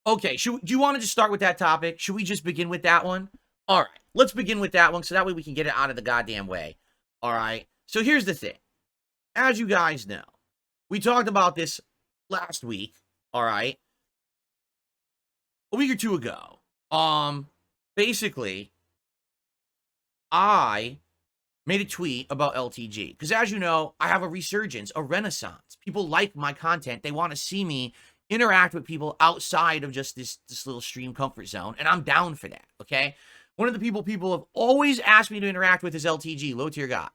Okay, do you want to just start with that topic? Should we just begin with that one? All right, let's begin with that one so that way we can get it out of the goddamn way. All right, so here's the thing. As you guys know, we talked about this last week, all right, a week or two ago. Basically, I made a tweet about LTG because, as you know, I have a resurgence, a renaissance. People like my content. They want to see me interact with people outside of just this little stream comfort zone, and I'm down for that, okay? One of the people have always asked me to interact with is LTG, low tier guy.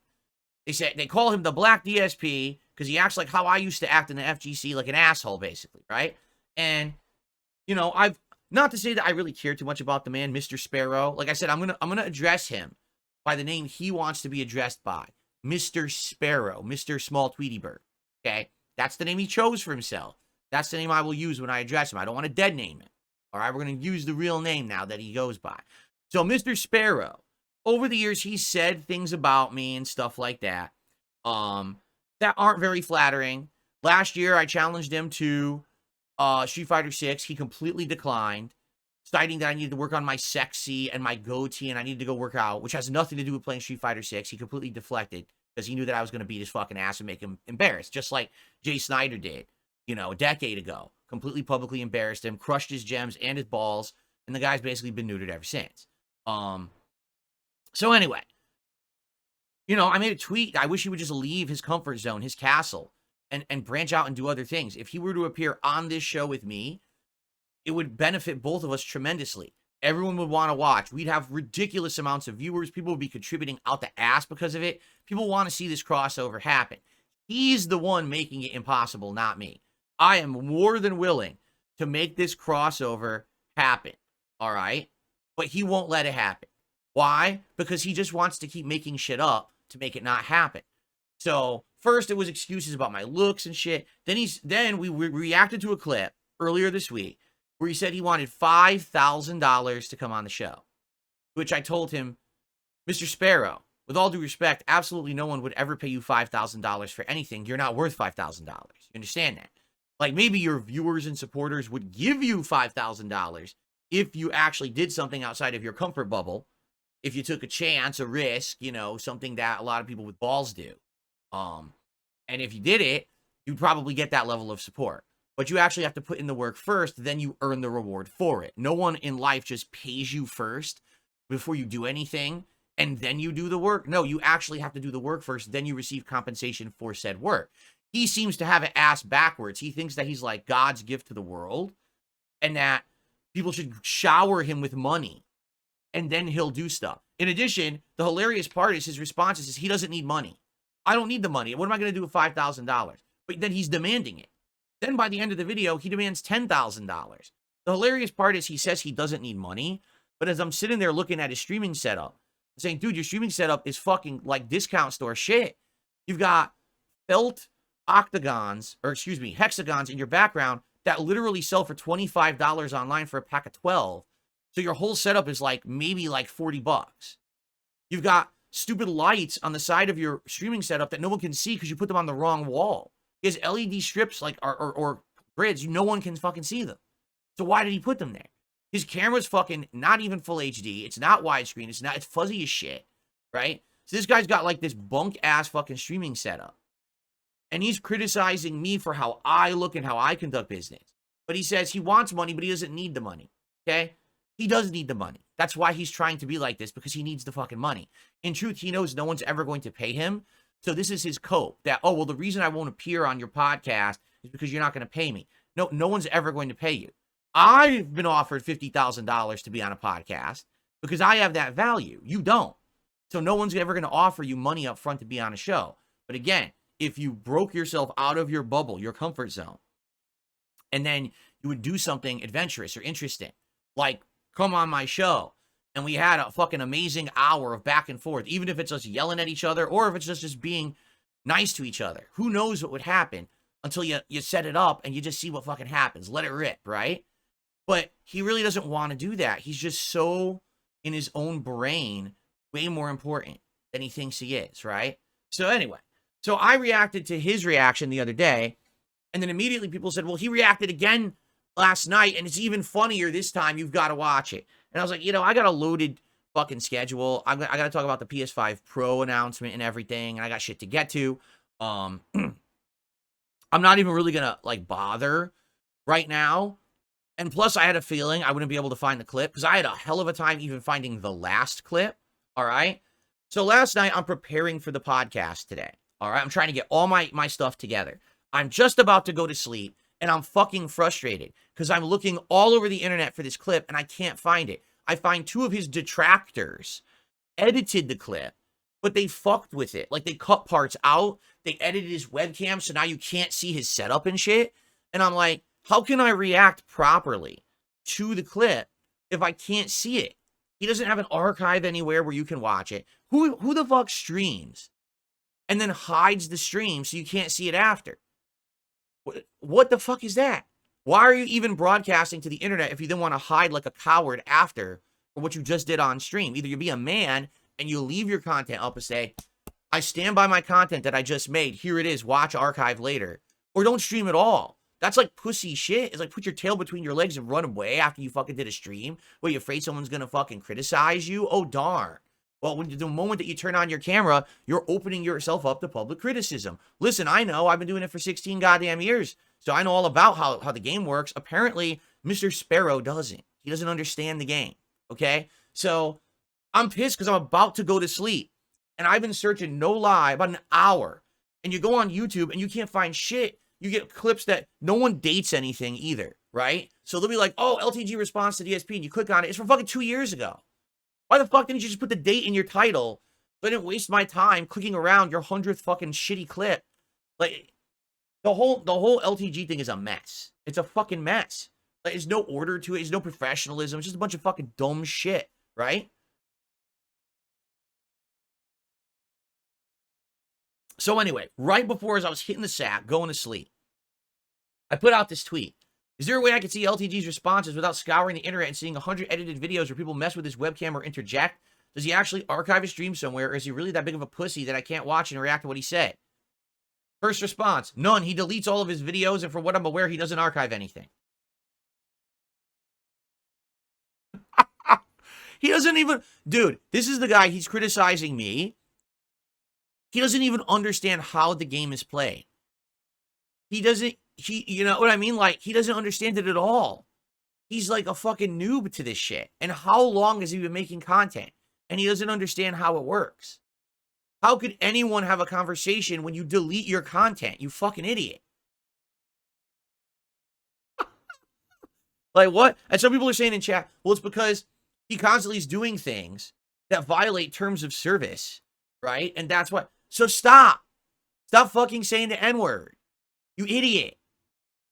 They call him the Black DSP because he acts like how I used to act in the FGC, like an asshole, basically, right? And, you know, I've, not to say that I really care too much about the man, Mr. Sparrow. Like I said, I'm gonna address him by the name he wants to be addressed by, Mr. Sparrow, Mr. Small Tweety Bird, okay? That's the name he chose for himself. That's the name I will use when I address him. I don't want to dead name him, all right? We're going to use the real name now that he goes by. So, Mr. Sparrow, over the years, he's said things about me and stuff like that that aren't very flattering. Last year, I challenged him to Street Fighter 6. He completely declined, citing that I needed to work on my sexy and my goatee and I needed to go work out, which has nothing to do with playing Street Fighter 6. He completely deflected because he knew that I was going to beat his fucking ass and make him embarrassed, just like Jay Snyder did, you know, a decade ago. Completely publicly embarrassed him, crushed his gems and his balls, and the guy's basically been neutered ever since. So anyway, you know, I made a tweet. I wish he would just leave his comfort zone, his castle, and branch out and do other things. If he were to appear on this show with me, it would benefit both of us tremendously. Everyone would want to watch. We'd have ridiculous amounts of viewers. People would be contributing out the ass because of it. People want to see this crossover happen. He's the one making it impossible, not me. I am more than willing to make this crossover happen, all right? But he won't let it happen. Why? Because he just wants to keep making shit up to make it not happen. So first it was excuses about my looks and shit. Then we reacted to a clip earlier this week where he said he wanted $5,000 to come on the show, which I told him, Mr. Sparrow, with all due respect, absolutely no one would ever pay you $5,000 for anything. You're not worth $5,000. You understand that? Like, maybe your viewers and supporters would give you $5,000 if you actually did something outside of your comfort bubble, if you took a chance, a risk, you know, something that a lot of people with balls do. And if you did it, you'd probably get that level of support. But you actually have to put in the work first, then you earn the reward for it. No one in life just pays you first before you do anything, and then you do the work. No, you actually have to do the work first, then you receive compensation for said work. He seems to have it ass backwards. He thinks that he's like God's gift to the world, and that people should shower him with money, and then he'll do stuff. In addition, the hilarious part is his response is he doesn't need money. I don't need the money. What am I going to do with $5,000? But then he's demanding it. Then by the end of the video, he demands $10,000. The hilarious part is he says he doesn't need money, but as I'm sitting there looking at his streaming setup, I'm saying, dude, your streaming setup is fucking like discount store shit. You've got felt hexagons in your background that literally sell for $25 online for a pack of 12. So your whole setup is like maybe like 40 bucks. You've got stupid lights on the side of your streaming setup that no one can see because you put them on the wrong wall. He has LED strips like or grids, no one can fucking see them. So why did he put them there? His camera's fucking not even full HD. It's not widescreen. It's fuzzy as shit, right? So this guy's got like this bunk ass fucking streaming setup. And he's criticizing me for how I look and how I conduct business. But he says he wants money, but he doesn't need the money, okay? He does need the money. That's why he's trying to be like this, because he needs the fucking money. In truth, he knows no one's ever going to pay him. So this is his cope that, oh, well, the reason I won't appear on your podcast is because you're not going to pay me. No one's ever going to pay you. I've been offered $50,000 to be on a podcast because I have that value. You don't. So no one's ever going to offer you money up front to be on a show. But again, if you broke yourself out of your bubble, your comfort zone, and then you would do something adventurous or interesting, like come on my show, and we had a fucking amazing hour of back and forth, even if it's us yelling at each other or if it's just being nice to each other. Who knows what would happen until you set it up and you just see what fucking happens. Let it rip, right? But he really doesn't want to do that. He's just so in his own brain, way more important than he thinks he is, right? So anyway, so I reacted to his reaction the other day, and then immediately people said, well, he reacted again last night, and it's even funnier this time. You've got to watch it. And I was like, I got a loaded fucking schedule. I got to talk about the PS5 Pro announcement and everything, and I got shit to get to. I'm not even really gonna like bother right now. And plus, I had a feeling I wouldn't be able to find the clip because I had a hell of a time even finding the last clip. All right. So last night, I'm preparing for the podcast today. All right. I'm trying to get all my stuff together. I'm just about to go to sleep, and I'm fucking frustrated because I'm looking all over the internet for this clip, and I can't find it. I find two of his detractors edited the clip, but they fucked with it. Like, they cut parts out. They edited his webcam, so now you can't see his setup and shit. And I'm like, how can I react properly to the clip if I can't see it? He doesn't have an archive anywhere where you can watch it. Who the fuck streams and then hides the stream so you can't see it after? What the fuck is that? Why are you even broadcasting to the internet if you then want to hide like a coward after for what you just did on stream? Either you be a man and you leave your content up and say, I stand by my content that I just made. Here it is. Watch archive later. Or don't stream at all. That's like pussy shit. It's like put your tail between your legs and run away after you fucking did a stream. What, you afraid someone's going to fucking criticize you? Oh, darn. Well, the moment that you turn on your camera, you're opening yourself up to public criticism. Listen, I know. I've been doing it for 16 goddamn years. So I know all about how the game works. Apparently, Mr. Sparrow doesn't. He doesn't understand the game. Okay? So I'm pissed because I'm about to go to sleep. And I've been searching, no lie, about an hour. And you go on YouTube and you can't find shit. You get clips that no one dates anything either, right? So they'll be like, oh, LTG response to DSP, and you click on it. It's from fucking 2 years ago. Why the fuck didn't you just put the date in your title so I didn't waste my time clicking around your 100th fucking shitty clip? Like, the whole LTG thing is a mess. It's a fucking mess. Like, there's no order to it. There's no professionalism. It's just a bunch of fucking dumb shit, right? So anyway, right before as I was hitting the sack, going to sleep, I put out this tweet. Is there a way I could see LTG's responses without scouring the internet and seeing 100 edited videos where people mess with his webcam or interject? Does he actually archive his stream somewhere, or is he really that big of a pussy that I can't watch and react to what he said? First response, none. He deletes all of his videos, and from what I'm aware, he doesn't archive anything. He doesn't even... Dude, this is the guy, he's criticizing me. He doesn't even understand how the game is played. He doesn't... you know what I mean? Like, he doesn't understand it at all. He's like a fucking noob to this shit. And how long has he been making content? And he doesn't understand how it works. How could anyone have a conversation when you delete your content? You fucking idiot. Like, what? And some people are saying in chat, well, it's because he constantly is doing things that violate terms of service, right? And that's what... So stop. Stop fucking saying the N-word. You idiot.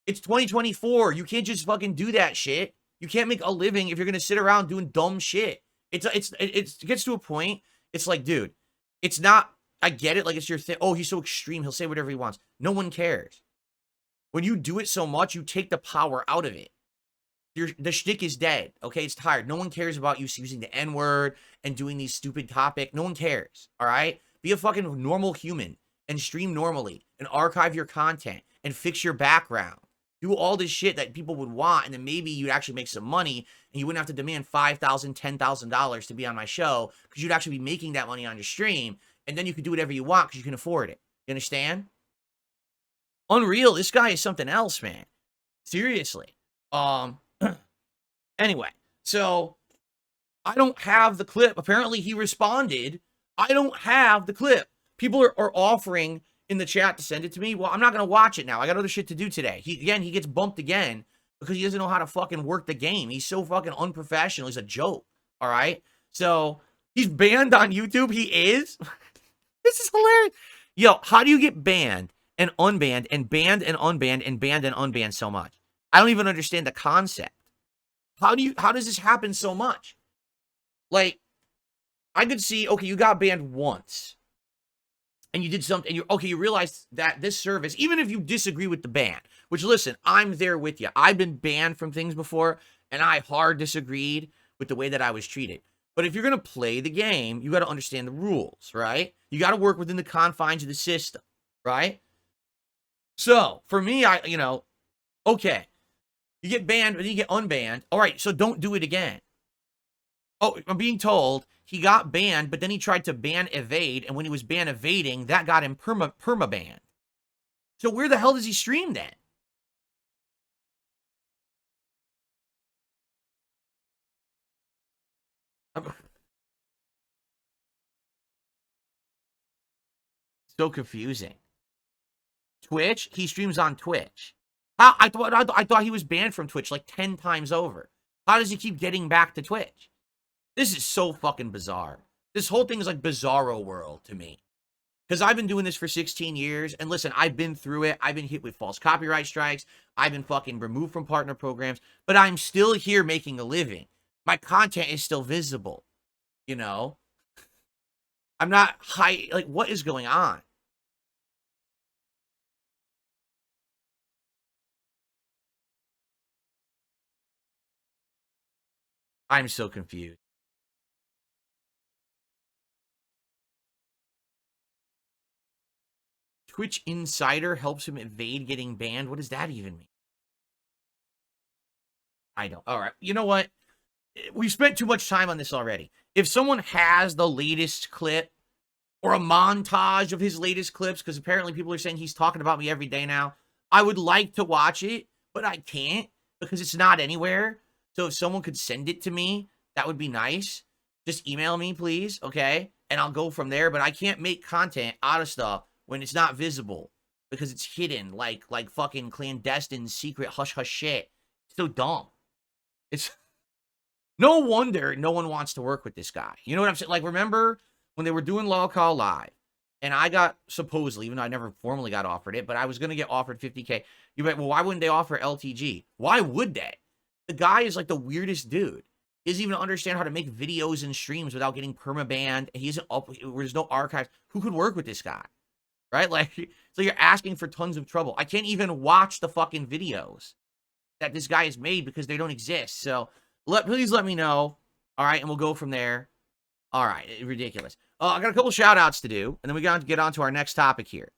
It's 2024. You can't just fucking do that shit. You can't make a living if you're going to sit around doing dumb shit. It gets to a point. It's like, dude, it's not, I get it. Like, it's your thing. Oh, he's so extreme. He'll say whatever he wants. No one cares. When you do it so much, you take the power out of it. The shtick is dead. Okay. It's tired. No one cares about you using the N-word and doing these stupid topics. No one cares. All right. Be a fucking normal human and stream normally and archive your content and fix your background. Do all this shit that people would want, and then maybe you'd actually make some money, and you wouldn't have to demand $5,000, $10,000 to be on my show, because you'd actually be making that money on your stream, and then you could do whatever you want because you can afford it. You understand? Unreal. This guy is something else, man. Seriously. Anyway, so I don't have the clip. Apparently, he responded. I don't have the clip. People are offering in the chat to send it to me. Well, I'm not going to watch it now. I got other shit to do today. He gets bumped again because he doesn't know how to fucking work the game. He's so fucking unprofessional. He's a joke. All right. So he's banned on YouTube. He is. This is hilarious. Yo, how do you get banned and unbanned and banned and unbanned and banned and unbanned so much? I don't even understand the concept. How does this happen so much? Like, I could see, okay, you got banned once. And you did something, and you realized that this service, even if you disagree with the ban, which, listen, I'm there with you. I've been banned from things before, and I hard disagreed with the way that I was treated. But if you're going to play the game, you got to understand the rules, right? You got to work within the confines of the system, right? So, for me, okay. You get banned, but then you get unbanned. All right, so don't do it again. Oh, I'm being told he got banned, but then he tried to ban evade, and when he was ban evading, that got him perma-banned. So where the hell does he stream then? So confusing. Twitch? He streams on Twitch. I thought he was banned from Twitch like 10 times over. How does he keep getting back to Twitch? This is so fucking bizarre. This whole thing is like bizarro world to me. Because I've been doing this for 16 years, and listen, I've been through it. I've been hit with false copyright strikes. I've been fucking removed from partner programs, but I'm still here making a living. My content is still visible, you know? I'm not high, like, what is going on? I'm so confused. Twitch Insider helps him evade getting banned. What does that even mean? I don't. All right. You know what? We've spent too much time on this already. If someone has the latest clip or a montage of his latest clips, because apparently people are saying he's talking about me every day now, I would like to watch it, but I can't because it's not anywhere. So if someone could send it to me, that would be nice. Just email me, please, okay? And I'll go from there, but I can't make content out of stuff when it's not visible because it's hidden like fucking clandestine secret hush-hush shit. It's so dumb. It's no wonder no one wants to work with this guy. You know what I'm saying? Like, remember when they were doing Law Call Live, and I got, supposedly, even though I never formally got offered it, but I was going to get offered 50K. You bet, well, why wouldn't they offer LTG? Why would they? The guy is like the weirdest dude. He doesn't even understand how to make videos and streams without getting perma-banned. He isn't up, there's no archives. Who could work with this guy? Right? Like, so you're asking for tons of trouble. I can't even watch the fucking videos that this guy has made because they don't exist. So, please let me know. All right, and we'll go from there. All right, ridiculous. I got a couple shout outs to do, and then we got to get on to our next topic here.